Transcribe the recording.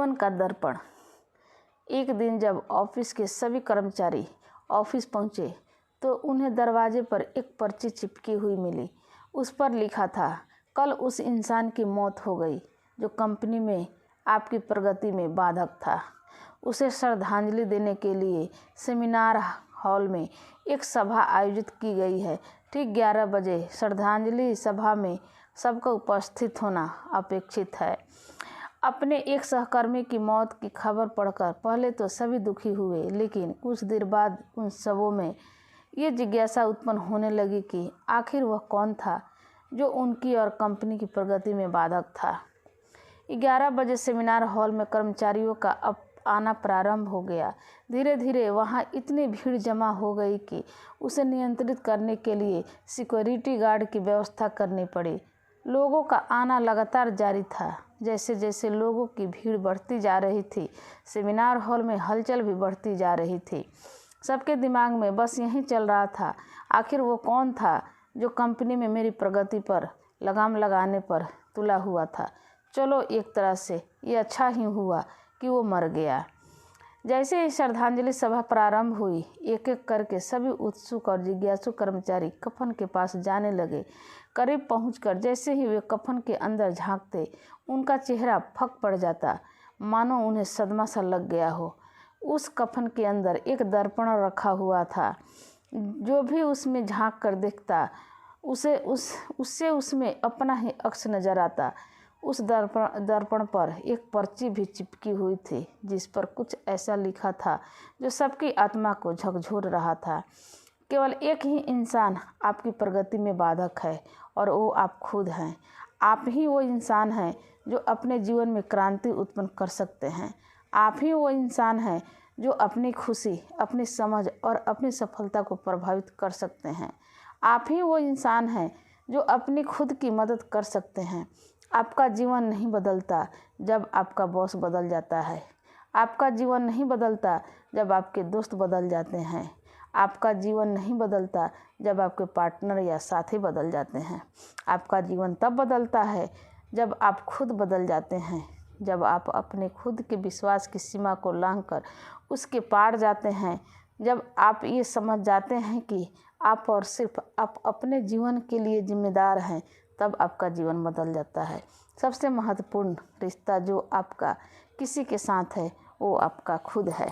जीवन का दर्पण। एक दिन जब ऑफिस के सभी कर्मचारी ऑफिस पहुंचे तो उन्हें दरवाजे पर एक पर्ची चिपकी हुई मिली। उस पर लिखा था, कल उस इंसान की मौत हो गई जो कंपनी में आपकी प्रगति में बाधक था। उसे श्रद्धांजलि देने के लिए सेमिनार हॉल में एक सभा आयोजित की गई है। ठीक 11 बजे श्रद्धांजलि सभा में सबका उपस्थित होना अपेक्षित है। अपने एक सहकर्मी की मौत की खबर पढ़कर पहले तो सभी दुखी हुए, लेकिन कुछ देर बाद उन सबों में ये जिज्ञासा उत्पन्न होने लगी कि आखिर वह कौन था जो उनकी और कंपनी की प्रगति में बाधक था। 11 बजे सेमिनार हॉल में कर्मचारियों का आना प्रारंभ हो गया। धीरे धीरे वहाँ इतनी भीड़ जमा हो गई कि उसे नियंत्रित करने के लिए सिक्योरिटी गार्ड की व्यवस्था करनी पड़ी। लोगों का आना लगातार जारी था। जैसे जैसे लोगों की भीड़ बढ़ती जा रही थी, सेमिनार हॉल में हलचल भी बढ़ती जा रही थी। सबके दिमाग में बस यही चल रहा था, आखिर वो कौन था जो कंपनी में मेरी प्रगति पर लगाम लगाने पर तुला हुआ था। चलो, एक तरह से ये अच्छा ही हुआ कि वो मर गया। जैसे ही श्रद्धांजलि सभा प्रारंभ हुई, एक एक करके सभी उत्सुक और जिज्ञासु कर्मचारी कफन के पास जाने लगे। करीब पहुंचकर जैसे ही वे कफन के अंदर झांकते, उनका चेहरा फक पड़ जाता, मानो उन्हें सदमा सा लग गया हो। उस कफन के अंदर एक दर्पण रखा हुआ था। जो भी उसमें झांक कर देखता, उससे उसमें अपना ही अक्स नजर आता। उस दर्पण पर एक पर्ची भी चिपकी हुई थी, जिस पर कुछ ऐसा लिखा था जो सबकी आत्मा को झकझोर रहा था। केवल एक ही इंसान आपकी प्रगति में बाधक है और वो आप खुद हैं। आप ही वो इंसान हैं जो अपने जीवन में क्रांति उत्पन्न कर सकते हैं। आप ही वो इंसान हैं जो अपनी खुशी, अपनी समझ और अपनी सफलता को प्रभावित कर सकते हैं। आप ही वो इंसान हैं जो अपनी खुद की मदद कर सकते हैं। आपका जीवन नहीं बदलता जब आपका बॉस बदल जाता है। आपका जीवन नहीं बदलता जब आपके दोस्त बदल जाते हैं। आपका जीवन नहीं बदलता जब आपके पार्टनर या साथी बदल जाते हैं। आपका जीवन तब बदलता है जब आप खुद बदल जाते हैं, जब आप अपने खुद के विश्वास की सीमा को लांघकर उसके पार जाते हैं, जब आप ये समझ जाते हैं कि आप और सिर्फ आप अपने जीवन के लिए जिम्मेदार हैं, तब आपका जीवन बदल जाता है। सबसे महत्वपूर्ण रिश्ता जो आपका किसी के साथ है, वो आपका खुद है।